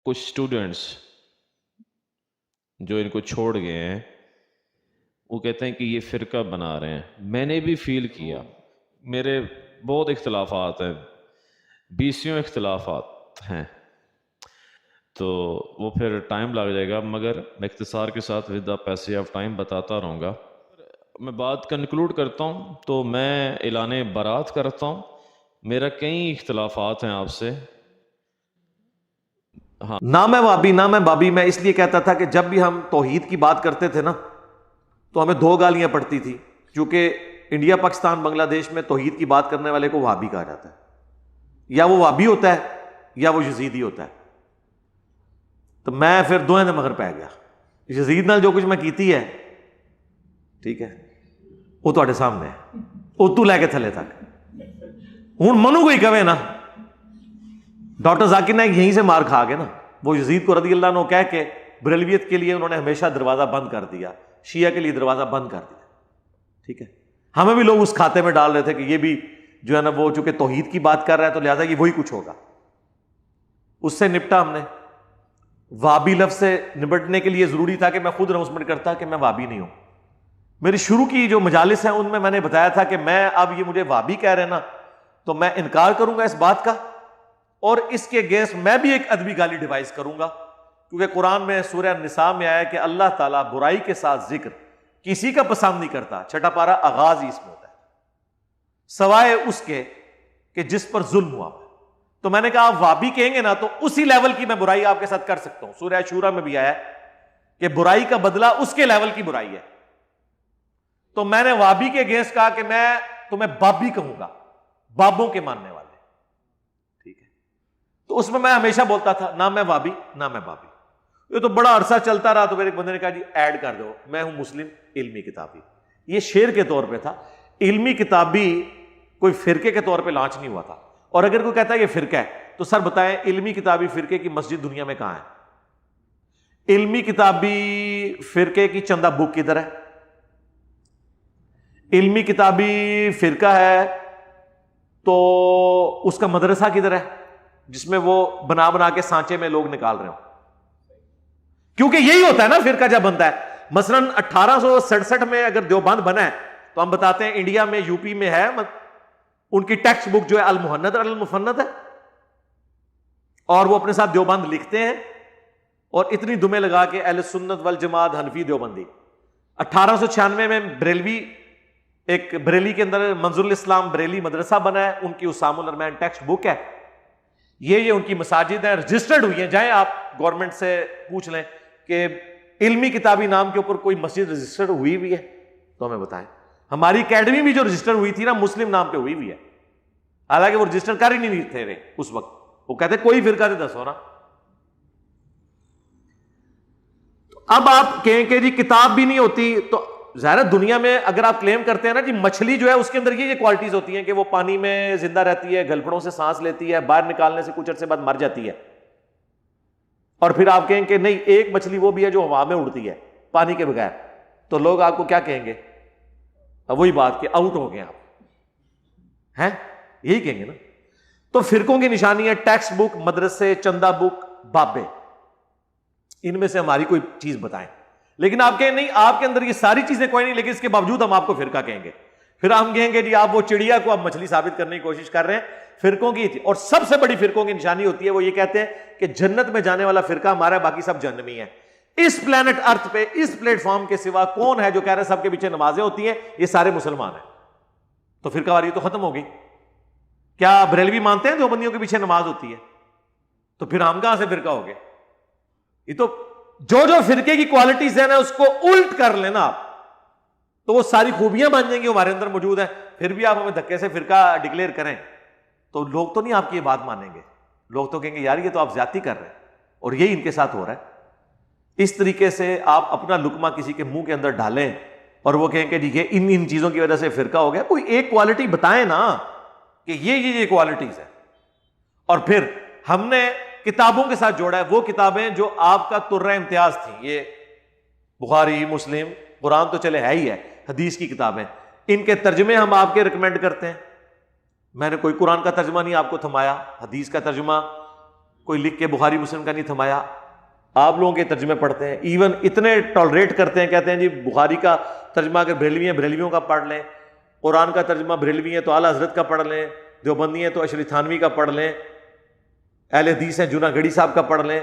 کچھ اسٹوڈنٹس جو ان کو چھوڑ گئے ہیں وہ کہتے ہیں کہ یہ فرقہ بنا رہے ہیں. میں نے بھی فیل کیا، میرے بہت اختلافات ہیں، بیسیوں اختلافات ہیں، تو وہ پھر ٹائم لگ جائے گا، مگر میں اختصار کے ساتھ with the passage of time بتاتا رہوں گا. میں بات کنکلوڈ کرتا ہوں تو میں اعلان برات کرتا ہوں. میرا کئی اختلافات ہیں آپ سے. ہاں، نہ میں وابی نہ میں بابی. میں اس لیے کہتا تھا کہ جب بھی ہم توحید کی بات کرتے تھے نا تو ہمیں دو گالیاں پڑتی تھی، کیونکہ انڈیا پاکستان بنگلہ دیش میں توحید کی بات کرنے والے کو وابی کہا جاتا ہے، یا وہ وابی ہوتا ہے یا وہ یزیدی ہوتا ہے. تو میں پھر دوہیں دے مگر پہ گیا. یزید نال جو کچھ میں کیتی ہے، ٹھیک ہے، وہ تواڈے سامنے ہے، اتو لے کے تھلے تک. ہوں منو کوئی کہے نا، ڈاکٹر ذاکر نائک یہیں سے مار کھا گئے نا. وہ یزید کو رضی اللہ عنہ کہہ کے بریلویت کے لیے انہوں نے ہمیشہ دروازہ بند کر دیا، شیعہ کے لیے دروازہ بند کر دیا. ٹھیک ہے، ہمیں بھی لوگ اس کھاتے میں ڈال رہے تھے کہ یہ بھی جو ہے نا وہ چونکہ توحید کی بات کر رہا ہے تو لہٰذا یہ وہی کچھ ہوگا. اس سے نپٹا ہم نے. وابی لفظ سے نپٹنے کے لیے ضروری تھا کہ میں خود اناؤنسمنٹ کرتا کہ میں وابی نہیں ہوں. میری شروع کی جو مجالس ہیں ان میں نے بتایا تھا کہ میں اب یہ مجھے وابی کہہ رہے ہیں نا تو میں انکار کروں گا اس بات کا، اور اس کے اگینسٹ میں بھی ایک ادبی گالی ڈیوائز کروں گا، کیونکہ قرآن میں سورہ النساء میں آیا کہ اللہ تعالیٰ برائی کے ساتھ ذکر کسی کا پسند نہیں کرتا. چھٹا پارہ آغاز ہی اس میں ہوتا ہے، سوائے اس کے کہ جس پر ظلم ہوا. تو میں نے کہا آپ وابی کہیں گے نا تو اسی لیول کی میں برائی آپ کے ساتھ کر سکتا ہوں. سورہ شورا میں بھی آیا کہ برائی کا بدلہ اس کے لیول کی برائی ہے. تو میں نے وابی کے اگینسٹ کہا کہ میں تمہیں بابی کہوں گا، بابوں کے ماننے والے. ٹھیک ہے، تو اس میں ہمیشہ بولتا تھا نہ میں وابی نہ میں بابی. یہ تو بڑا عرصہ چلتا رہا تو میرے ایک بندے نے کہا جی ایڈ کر دو، میں ہوں مسلم علمی کتابی. یہ شعر کے طور پہ تھا، علمی کتابی کوئی فرقے کے طور پہ لانچ نہیں ہوا تھا. اور اگر کوئی کہتا ہے یہ فرقہ ہے تو سر بتائیں علمی کتابی فرقے کی مسجد دنیا میں کہاں ہے؟ علمی کتابی فرقے کی چندہ بک کدھر ہے؟ علمی کتابی فرقہ ہے تو اس کا مدرسہ کدھر ہے جس میں وہ بنا بنا کے سانچے میں لوگ نکال رہے ہوں؟ کیونکہ یہی ہوتا ہے نا فرقہ جب بنتا ہے. مثلا 1867 میں اگر دیوبند بنا ہے تو ہم بتاتے ہیں انڈیا میں یو پی میں ہے، ان کی ٹیکسٹ بک جو ہے المحند المفند ہے، اور وہ اپنے ساتھ دیوبند لکھتے ہیں اور اتنی دمیں لگا کے اہل سنت والجماعت حنفی دیوبندی. 1896 میں بریلوی ایک بریلی کے اندر منظور الاسلام بریلی مدرسہ بنا ہے، ان کی اسام الرحمن ٹیکسٹ بک ہے. یہ ان کی مساجد ہیں، رجسٹرڈ ہوئی ہیں. جائیں آپ گورنمنٹ سے پوچھ لیں کہ علمی کتابی نام کے اوپر کوئی مسجد رجسٹرڈ ہوئی ہوئی ہے تو ہمیں بتائیں. ہماری اکیڈمی بھی جو رجسٹر ہوئی تھی نا مسلم نام پہ ہوئی ہوئی ہے، حالانکہ وہ رجسٹر کر ہی نہیں تھے اس وقت. وہ کہتے کوئی فرقہ نہیں دسو نا. اب آپ کہیں کہ جی کتاب بھی نہیں ہوتی تو ظاہر دنیا میں اگر آپ کلیم کرتے ہیں نا جی مچھلی جو ہے اس کے اندر یہ کوالٹیز ہوتی ہیں کہ وہ پانی میں زندہ رہتی ہے، گلپڑوں سے سانس لیتی ہے، باہر نکالنے سے کچھ عرصے بعد مر جاتی ہے، اور پھر آپ کہیں کہ نہیں ایک مچھلی وہ بھی ہے جو ہوا میں اڑتی ہے پانی کے بغیر، تو لوگ آپ کو کیا کہیں گے؟ اب وہی بات کہ آؤٹ ہو گئے آپ ہیں، یہی کہیں گے نا. تو فرقوں کی نشانی ہے ٹیکسٹ بک، مدرسے، چندہ بک، بابے. ان میں سے ہماری کوئی چیز بتائیں. لیکن آپ کہیں نہیں آپ کے اندر یہ ساری چیزیں کوئی نہیں، لیکن اس کے باوجود ہم آپ کو فرقہ کہیں گے. پھر ہم کہیں گے جی آپ وہ چڑیا کو آپ مچھلی ثابت کرنے کی کوشش کر رہے ہیں. فرقوں کی اور سب سے بڑی فرقوں کی نشانی ہوتی ہے وہ یہ کہتے ہیں کہ جنت میں جانے والا فرقہ ہمارا ہے، باقی سب جہنمی ہیں. اس پلانٹ ارتھ پہ اس پلیٹ فارم کے سوا کون ہے جو کہہ رہے ہیں سب کے پیچھے نمازیں ہوتی ہیں؟ یہ سارے مسلمان ہیں. تو فرقہ واری تو ختم ہو گئی. کیا بریلوی مانتے ہیں دیوبندیوں کے پیچھے نماز ہوتی ہے؟ تو پھر ہم کہاں سے فرقہ ہو گئے؟ یہ تو جو فرقے کی کوالٹیز ہیں نا اس کو الٹ کر لینا آپ تو وہ ساری خوبیاں بن جائیں گی ہمارے اندر موجود ہیں. پھر بھی آپ ہمیں دھکے سے فرقہ ڈکلیئر کریں تو لوگ تو نہیں آپ کی یہ بات مانیں گے. لوگ تو کہیں گے یار یہ تو آپ زیادتی کر رہے ہیں، اور یہی ان کے ساتھ ہو رہا ہے. اس طریقے سے آپ اپنا لقمہ کسی کے منہ کے اندر ڈالیں اور وہ کہیں کہ جی یہ ان چیزوں کی وجہ سے فرقہ ہو گیا. کوئی ایک کوالٹی بتائیں نا کہ یہ کوالٹیز ہے. اور پھر ہم نے کتابوں کے ساتھ جوڑا ہے وہ کتابیں جو آپ کا ترہ امتیاز تھیں. یہ بخاری، مسلم، قرآن تو چلے ہے ہی ہے، حدیث کی کتابیں، ان کے ترجمے ہم آپ کے ریکمینڈ کرتے ہیں. میں نے کوئی قرآن کا ترجمہ نہیں آپ کو تھمایا، حدیث کا ترجمہ کوئی لکھ کے بخاری مسلم کا نہیں تھمایا، آپ لوگوں کے ترجمے پڑھتے ہیں، ایون اتنے ٹالریٹ کرتے ہیں، کہتے ہیں جی بخاری کا ترجمہ اگر بریلوی ہیں بریلویوں کا پڑھ لیں، قرآن کا ترجمہ بریلوی ہے تو اعلیٰ حضرت کا پڑھ لیں، دیوبندی ہیں تو اشری تھانوی کا پڑھ لیں، اہل حدیث ہیں جونا گڑھی صاحب کا پڑھ لیں،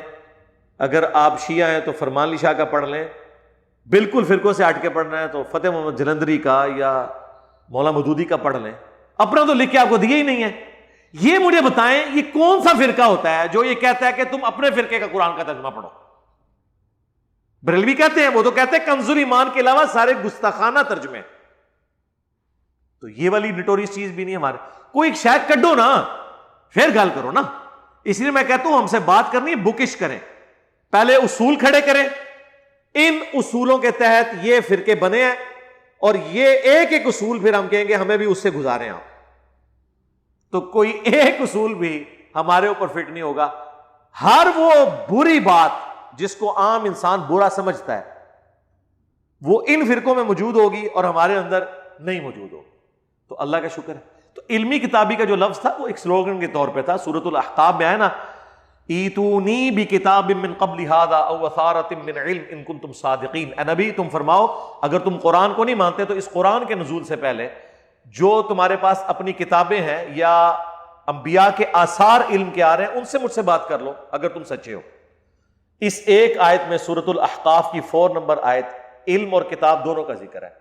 اگر آپ شیعہ ہیں تو فرمان علی شاہ کا پڑھ لیں، بالکل فرقوں سے ہٹ کے پڑھنا ہے تو فتح محمد جلندری کا یا مولانا مودودی کا پڑھ لیں، اپنا تو لکھ کے آپ کو دیا ہی نہیں ہے۔ یہ مجھے بتائیں یہ کون سا فرقہ ہوتا ہے جو یہ کہتا ہے کہ تم اپنے فرقے کا قرآن کا ترجمہ پڑھو؟ بریلوی کہتے ہیں، وہ تو کہتے ہیں کنز ایمان کے علاوہ سارے گستاخانہ ترجمے۔ تو یہ والی نٹوریس چیز بھی نہیں ہمارے، کوئی ایک شاید کڈو نا پھر گل کرو نا۔ اس لیے میں کہتا ہوں ہم سے بات کرنی ہے بکش کریں، پہلے اصول کھڑے کریں، ان اصولوں کے تحت یہ فرقے بنے ہیں، اور یہ ایک ایک اصول پھر ہم کہیں گے ہمیں بھی اس سے گزاریں آپ، تو کوئی ایک اصول بھی ہمارے اوپر فٹ نہیں ہوگا۔ ہر وہ بری بات جس کو عام انسان برا سمجھتا ہے وہ ان فرقوں میں موجود ہوگی اور ہمارے اندر نہیں موجود ہوگی۔ تو اللہ کا شکر ہے۔ تو علمی کتابی کا جو لفظ تھا وہ ایک سلوگن کے طور پہ تھا، سورۃ الاحقاف میں آیا نا، ایتونی بکتاب من قبل ھذا او اثارۃ من علم ان کنتم صادقین۔ اے نبی تم فرماؤ اگر تم قرآن کو نہیں مانتے تو اس قرآن کے نزول سے پہلے جو تمہارے پاس اپنی کتابیں ہیں یا انبیاء کے آثار علم کے آ رہے ہیں ان سے مجھ سے بات کر لو اگر تم سچے ہو۔ اس ایک آیت میں سورۃ الاحقاف کی 4 نمبر آیت علم اور کتاب دونوں کا ذکر ہے۔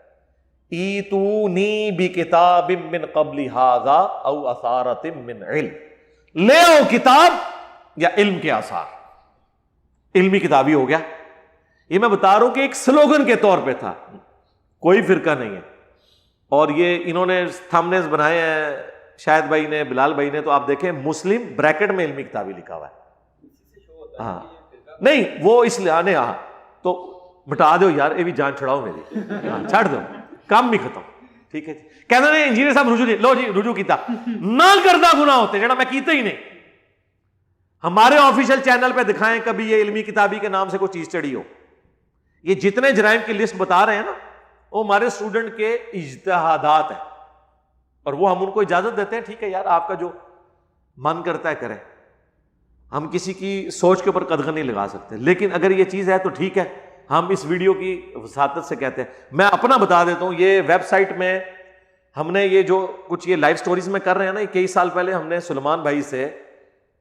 ایتونی بکتاب من قبل ھذا او اثارۃ من علم، لے آؤ کتاب یا علم کے آثار، علمی کتابی ہو گیا۔ یہ میں بتا رہا ہوں کہ ایک سلوگن کے طور پہ تھا، کوئی فرقہ نہیں ہے۔ اور یہ انہوں نے تھمبنیلز بنائے ہیں شاہد بھائی نے، بلال بھائی نے، تو آپ دیکھیں مسلم بریکٹ میں علمی کتابی لکھا ہوا ہے۔ ہاں نہیں وہ اس لیے آنے تو مٹا دو یار، یہ بھی جان چھڑاؤ میری، چھڑ دو، کام بھی ختم، ٹھیک ہے جی۔ کہنا نہیں انجینئر صاحب رجوع لو جی، رجوع کیتا نہ کردہ گناہ ہوتے جڑا میں کیتا ہی نہیں۔ ہمارے آفیشیل چینل پہ دکھائیں کبھی یہ علمی کتابی کے نام سے کوئی چیز چڑھی ہو۔ یہ جتنے جرائم کی لسٹ بتا رہے ہیں نا وہ ہمارے اسٹوڈنٹ کے اجتہادات ہیں، اور وہ ہم ان کو اجازت دیتے ہیں، ٹھیک ہے یار آپ کا جو من کرتا ہے کریں، ہم کسی کی سوچ کے اوپر قدغن نہیں لگا سکتے، لیکن اگر یہ چیز ہے تو ٹھیک ہے، ہم اس ویڈیو کی وساطت سے کہتے ہیں۔ میں اپنا بتا دیتا ہوں، یہ ویب سائٹ میں ہم نے یہ جو کچھ یہ لائیو سٹوریز میں کر رہے ہیں نا، کئی سال پہلے ہم نے سلمان بھائی سے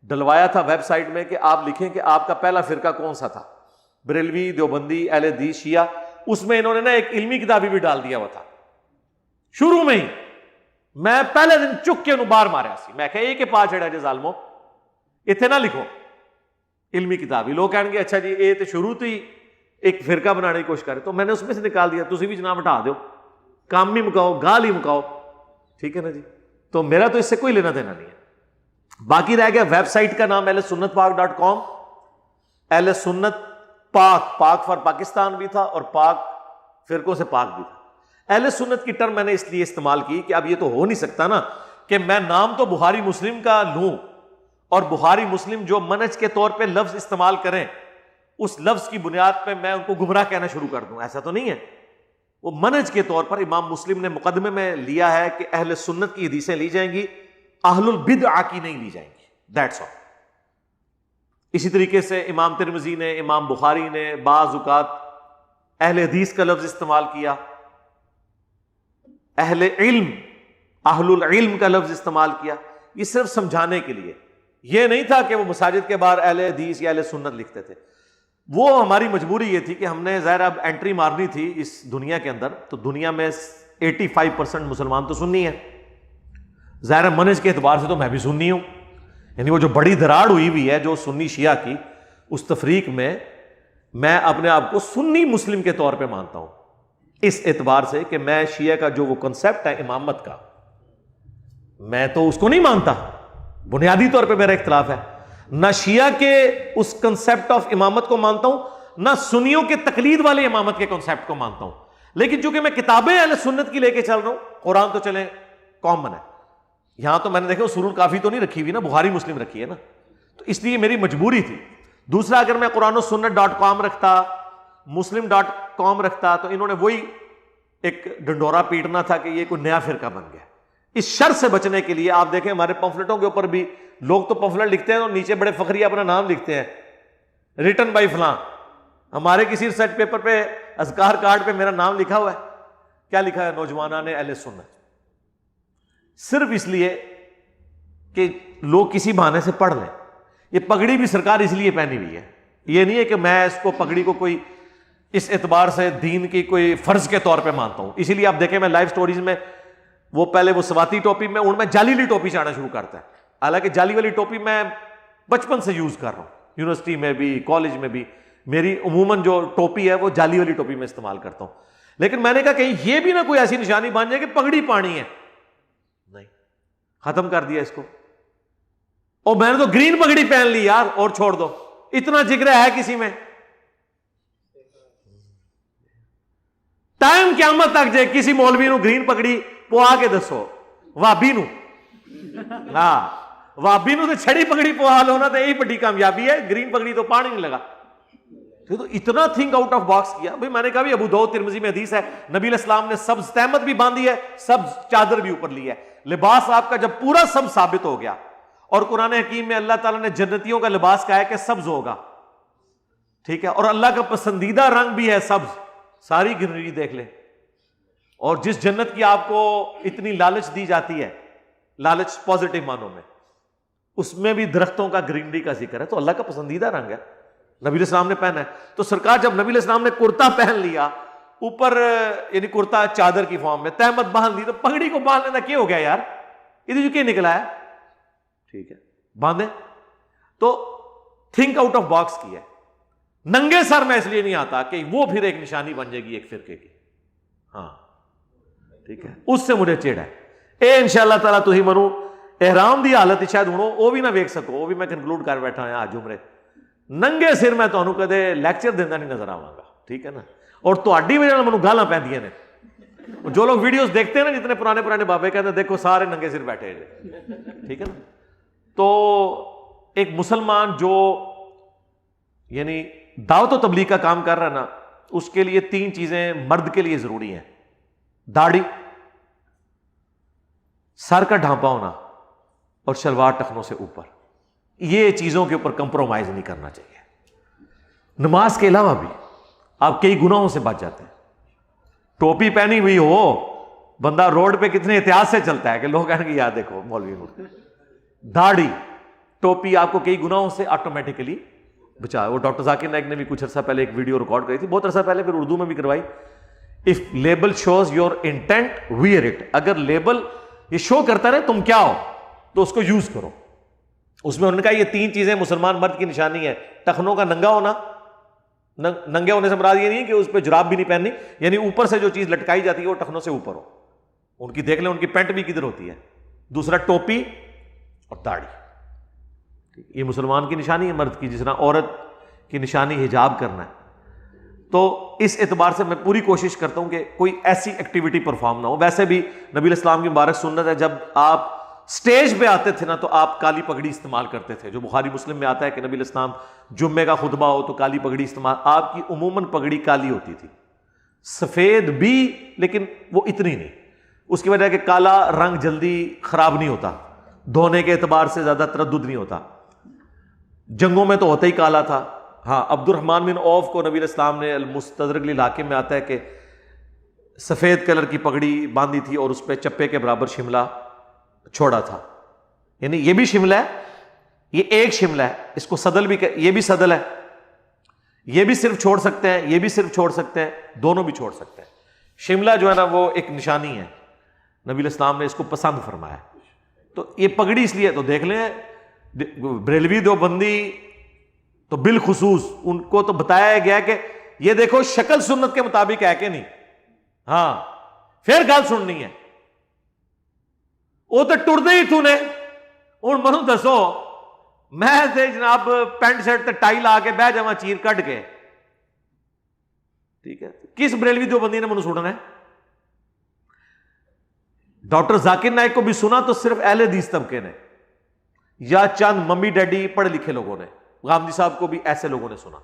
ڈلوایا تھا ویب سائٹ میں کہ آپ لکھیں کہ آپ کا پہلا فرقہ کون سا تھا، بریلوی، دیوبندی، اہل حدیث، شیعہ۔ اس میں انہوں نے نا ایک علمی کتابی بھی ڈال دیا ہوا تھا شروع میں ہی۔ میں پہلے دن چک کے انہوں بار ماریا سی، میں کہا یہ کہ پا چڑھا جے ظالمو، اتنے نہ لکھو علمی کتابی۔ لوگ کہیں گے اچھا جی یہ تو شروع تو ہی ایک فرقہ بنانے کی کوشش کرے، تو میں نے اس میں سے نکال دیا، تسی بھی جناب ہٹا دو، کام بھی مکاؤ، گال ہی مکاؤ، ٹھیک ہے نا جی۔ تو میرا تو اس سے کوئی لینا دینا نہیں ہے۔ باقی رہ گیا ویب سائٹ کا نام اہل سنت پاک .com، اہل سنت پاک، پاک فار پاکستان بھی تھا اور پاک فرقوں سے پاک بھی تھا۔ اہل سنت کی ٹرم میں نے اس لیے استعمال کی کہ اب یہ تو ہو نہیں سکتا نا کہ میں نام تو بخاری مسلم کا لوں اور بخاری مسلم جو منہج کے طور پہ لفظ استعمال کریں اس لفظ کی بنیاد پہ میں ان کو گمراہ کہنا شروع کر دوں، ایسا تو نہیں ہے۔ وہ منہج کے طور پر امام مسلم نے مقدمے میں لیا ہے کہ اہل سنت کی حدیثیں لی جائیں گی، اہل البدع کی نہیں لی جائیں گی، دیٹس آل۔ اسی طریقے سے امام ترمذی نے، امام بخاری نے بعض اوقات اہل حدیث کا لفظ استعمال کیا، اہل علم، اہل العلم کا لفظ استعمال کیا، یہ صرف سمجھانے کے لیے، یہ نہیں تھا کہ وہ مساجد کے باہر اہل حدیث یا اہل سنت لکھتے تھے۔ وہ ہماری مجبوری یہ تھی کہ ہم نے ظاہر اب انٹری مارنی تھی اس دنیا کے اندر، تو دنیا میں 85% مسلمان تو سنی ہے، ظاہر منہج کے اعتبار سے تو میں بھی سنی ہوں، یعنی وہ جو بڑی دراڑ ہوئی ہوئی ہے جو سنی شیعہ کی، اس تفریق میں اپنے آپ کو سنی مسلم کے طور پہ مانتا ہوں، اس اعتبار سے کہ میں شیعہ کا جو وہ کنسیپٹ ہے امامت کا، میں تو اس کو نہیں مانتا، بنیادی طور پہ میرا اختلاف ہے، نہ شیعہ کے اس کنسیپٹ آف امامت کو مانتا ہوں، نہ سنیوں کے تقلید والے امامت کے کنسیپٹ کو مانتا ہوں، لیکن چونکہ میں کتابیں اہل سنت کی لے کے چل رہا ہوں، قرآن تو چلے کامن ہے، یہاں تو میں نے دیکھا اصول الکافی تو نہیں رکھی ہوئی نا، بخاری مسلم رکھی ہے نا، تو اس لیے میری مجبوری تھی۔ دوسرا اگر میں قرآن و سنت .com رکھتا، مسلم .com رکھتا، تو انہوں نے وہی ایک ڈنڈورا پیٹنا تھا کہ یہ کوئی نیا فرقہ بن گیا، اس شر سے بچنے کے لیے آپ دیکھیں ہمارے پمفلٹوں کے اوپر بھی لوگ تو پمفلٹ لکھتے ہیں اور نیچے بڑے فخریہ اپنا نام لکھتے ہیں, ریٹن بائی فلاں. ہمارے کسی ریسرچ پیپر پہ اذکار کارڈ پہ میرا نام لکھا ہوا ہے. کیا لکھا ہے؟ نوجوانان اہل سنت. صرف اس لیے کہ لوگ کسی بہانے سے پڑھ لیں. یہ پگڑی بھی سرکار اس لیے پہنی ہوئی ہے, یہ نہیں ہے کہ میں اس کو پگڑی کو کوئی اس اعتبار سے دین کی کوئی فرض کے طور پہ مانتا ہوں. اسی لیے آپ دیکھیں میں لائف سٹوریز میں وہ پہلے وہ سواتی ٹوپی میں ان میں جالی والی ٹوپی چاہنا شروع کرتا ہے. حالانکہ جالی والی ٹوپی میں بچپن سے یوز کر رہا ہوں, یونیورسٹی میں بھی کالج میں بھی میری عموماً جو ٹوپی ہے وہ جالی والی ٹوپی میں استعمال کرتا ہوں. لیکن میں نے کہا کہیں یہ بھی نہ کوئی ایسی نشانی بن جائے کہ پگڑی پانی ہے, نہیں, ختم کر دیا اس کو. اور میں نے تو گرین پگڑی پہن لی یار, اور چھوڑ دو, اتنا جگر ہے کسی میں؟ ٹائم قیامت تک جائے کسی مولوی نو گرین پگڑی پوا کے دسو, وابی نو, ہاں وابی نو تو چھڑی پگڑی پوا لو نا, تو یہی بڑی کامیابی ہے. گرین پگڑی تو پانی نہیں لگا. تو اتنا تھنک آؤٹ آف باکس کیا. بھائی میں نے کہا بھی ابو داؤد ترمذی میں حدیث ہے, نبی علیہ السلام نے سبز تہمت بھی باندھی ہے, سبز چادر بھی اوپر لی ہے. لباس آپ کا جب پورا سب ثابت ہو گیا, اور قرآن حکیم میں اللہ تعالیٰ نے جنتیوں کا لباس کہا ہے کہ سبز ہوگا, ٹھیک ہے, اور اللہ کا پسندیدہ رنگ بھی ہے سبز. ساری گرینری دیکھ لیں. اور جس جنت کی آپ کو اتنی لالچ دی جاتی ہے, لالچ پازیٹو معنوں میں, اس میں بھی درختوں کا گرینری کا ذکر ہے. تو اللہ کا پسندیدہ رنگ ہے, نبی علیہ السلام نے پہنا ہے. تو سرکار جب نبی علیہ السلام نے کرتا پہن لیا اوپر, یعنی کرتا چادر کی فارم میں, تہمت باندھ لی, تو پگڑی کو باندھ لینا کیا ہو گیا یار, ادھر جو کیا نکلا ہے, ٹھیک ہے باندھیں. تو تھنک آؤٹ آف باکس کی ہے. ننگے سر میں اس لیے نہیں آتا کہ وہ پھر ایک نشانی بن جائے گی ایک فرقے کی, ہاں ٹھیک ہے, اس سے مجھے چڑ ہے. اے انشاءاللہ تعالیٰ تو ہی منو احرام دی حالت شاید ہوں وہ بھی نہ ویک سکو, وہ بھی میں کنکلوڈ کر بیٹھا ہوں آج عمرے. ننگے سر میں تمہیں کدے لیکچر دینا نہیں نظر آواں گا, ٹھیک ہے نا. اور تہاڈی وجہ نال مینوں گالاں پیندیاں نے. جو لوگ ویڈیوز دیکھتے ہیں نا, جتنے پرانے پرانے بابے کہتے ہیں دیکھو سارے ننگے سر بیٹھے ہیں, ٹھیک ہے نا. تو ایک مسلمان جو یعنی دعوت و تبلیغ کا کام کر رہا ہے نا, اس کے لیے 3 چیزیں مرد کے لیے ضروری ہیں. داڑھی, سر کا ڈھانپا ہونا, اور شلوار ٹخنوں سے اوپر. یہ چیزوں کے اوپر کمپرومائز نہیں کرنا چاہیے. نماز کے علاوہ بھی آپ کئی گناہوں سے بچ جاتے ہیں. ٹوپی پہنی ہوئی ہو, بندہ روڈ پہ کتنے احتیاط سے چلتا ہے کہ لوگ کہیں گے یاد دیکھو مولوی نور. داڑھی, ٹوپی آپ کو کئی گناہوں سے آٹومیٹکلی بچا. وہ ڈاکٹر ذاکر نائک نے بھی کچھ عرصہ پہلے ایک ویڈیو ریکارڈ کری تھی, بہت عرصہ پہلے, پھر اردو میں بھی کروائی. If label shows your intent wear it. اگر لیبل یہ شو کرتا رہے تم کیا ہو تو اس کو یوز کرو. اس میں انہوں نے کہا یہ 3 چیزیں مسلمان مرد کی نشانی ہے. ٹخنوں کا ننگا ہونا, ننگے ہونے سے مراد یہ نہیں کہ اس پہ جراب بھی نہیں پہننی, یعنی اوپر سے جو چیز لٹکائی جاتی ہے وہ ٹخنوں سے اوپر ہو. ان کی دیکھ لیں ان کی پینٹ بھی کدھر ہوتی ہے. دوسرا ٹوپی اور داڑھی, یہ مسلمان کی نشانی ہے مرد کی, جس طرح عورت کی نشانی حجاب کرنا ہے. تو اس اعتبار سے میں پوری کوشش کرتا ہوں کہ کوئی ایسی ایکٹیویٹی پرفارم نہ ہو. ویسے بھی نبی علیہ السلام کی مبارک سنت ہے, جب آپ سٹیج پہ آتے تھے نا تو آپ کالی پگڑی استعمال کرتے تھے. جو بخاری مسلم میں آتا ہے کہ نبی علیہ السلام جمعے کا خطبہ ہو تو کالی پگڑی استعمال, آپ کی عموماً پگڑی کالی ہوتی تھی, سفید بھی لیکن وہ اتنی نہیں. اس کی وجہ کہ کالا رنگ جلدی خراب نہیں ہوتا, دھونے کے اعتبار سے زیادہ تردد نہیں ہوتا. جنگوں میں تو ہوتا ہی کالا تھا. ہاں عبد الرحمن بن عوف کو نبی علیہ السلام نے المستدرک للحاکم میں آتا ہے کہ سفید کلر کی پگڑی باندھی تھی اور اس پہ چپے کے برابر شملہ چھوڑا تھا. یعنی یہ بھی شملہ ہے, یہ ایک شملہ ہے, اس کو صدل بھی یہ بھی صدل ہے, یہ بھی صرف چھوڑ سکتے ہیں, یہ بھی صرف چھوڑ سکتے ہیں, دونوں بھی چھوڑ سکتے ہیں. شملہ جو ہے نا وہ ایک نشانی ہے, نبی علیہ السلام نے اس کو پسند فرمایا. تو یہ پگڑی اس لیے, تو دیکھ لیں بریلوی دیوبندی تو بالخصوص ان کو تو بتایا گیا کہ یہ دیکھو شکل سنت کے مطابق ہے کہ نہیں, ہاں پھر گل سننی ہے. وہ تو ٹردے ہی تو نے ہوں منو دسو, میں جناب پینٹ شرٹ تے ٹائی لا کے بہ جاواں چیر کٹ کے, ٹھیک ہے, کس بریلوی دیوبندی نے منو سننا ہے؟ ڈاکٹر ذاکر نائک کو بھی سنا تو صرف اہل حدیث طبقے نے, یا چند ممی ڈیڈی پڑھے لکھے لوگوں نے. غامدی صاحب کو بھی ایسے لوگوں نے سنا.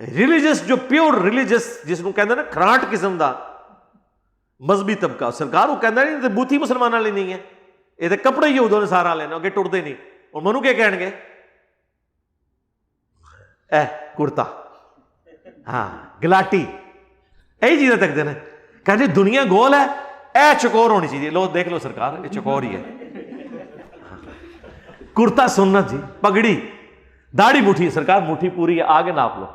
ریلیجس جو پیور ریلیجس جس کو کہتے ہیں نا کھراٹ قسم دا, مذہبی طبقہ سرکار وہ کہنا نہیں بوتھی مسلمان والے نہیں ہے یہ تو کپڑے ہی ادھر سارا لینا اگے ٹرتے نہیں اور منو کیا کہن گے اے کرتا ہاں گلاٹی یہی چیزیں تکتے ہیں کہ جی دنیا گول ہے اے چکور ہونی چاہیے لو دیکھ لو سرکار یہ چکور ہی ہے کرتا سنت جی پگڑی داڑھی مٹھی سرکار مٹھی پوری ہے آگے ناپ لو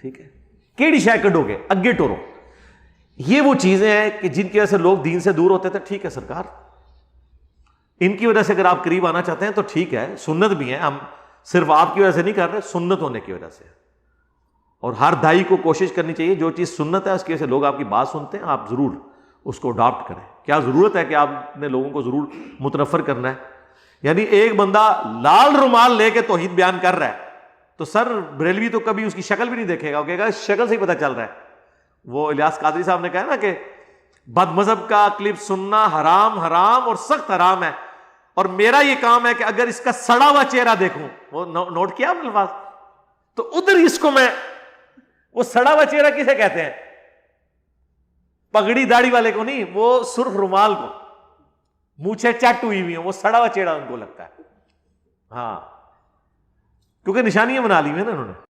ٹھیک ہے کیڑی شے کڈو گے اگے ٹورو یہ وہ چیزیں ہیں کہ جن کی وجہ سے لوگ دین سے دور ہوتے تھے ٹھیک ہے سرکار ان کی وجہ سے اگر آپ قریب آنا چاہتے ہیں تو ٹھیک ہے سنت بھی ہے ہم صرف آپ کی وجہ سے نہیں کر رہے سنت ہونے کی وجہ سے اور ہر دائی کو کوشش کرنی چاہیے جو چیز سنت ہے اس کی وجہ سے لوگ آپ کی بات سنتے ہیں آپ ضرور اس کو اڈاپٹ کریں کیا ضرورت ہے کہ آپ نے لوگوں کو ضرور متنفر کرنا ہے یعنی ایک بندہ لال رومال لے کے توحید بیان کر رہا ہے تو سر بریلوی تو کبھی اس کی شکل بھی نہیں دیکھے گا وہ کہے گا شکل سے ہی پتہ چل رہا ہے وہ الیاس قادری صاحب نے کہا نا کہ بد مذہب کا کلپ سننا حرام حرام اور سخت حرام ہے اور میرا یہ کام ہے کہ اگر اس کا سڑا ہوا چہرہ دیکھوں وہ نوٹ کیا الفاظ تو ادھر اس کو میں وہ سڑا ہوا چہرہ کسے کہتے ہیں پگڑی داڑھی والے کو نہیں وہ سرخ رومال کو مونچھیں چٹ ہوئی ہوئی ہیں وہ سڑا ہوا چہرہ ان کو لگتا ہے ہاں کیونکہ نشانیاں بنا لی ہوئی ہیں نا انہوں نے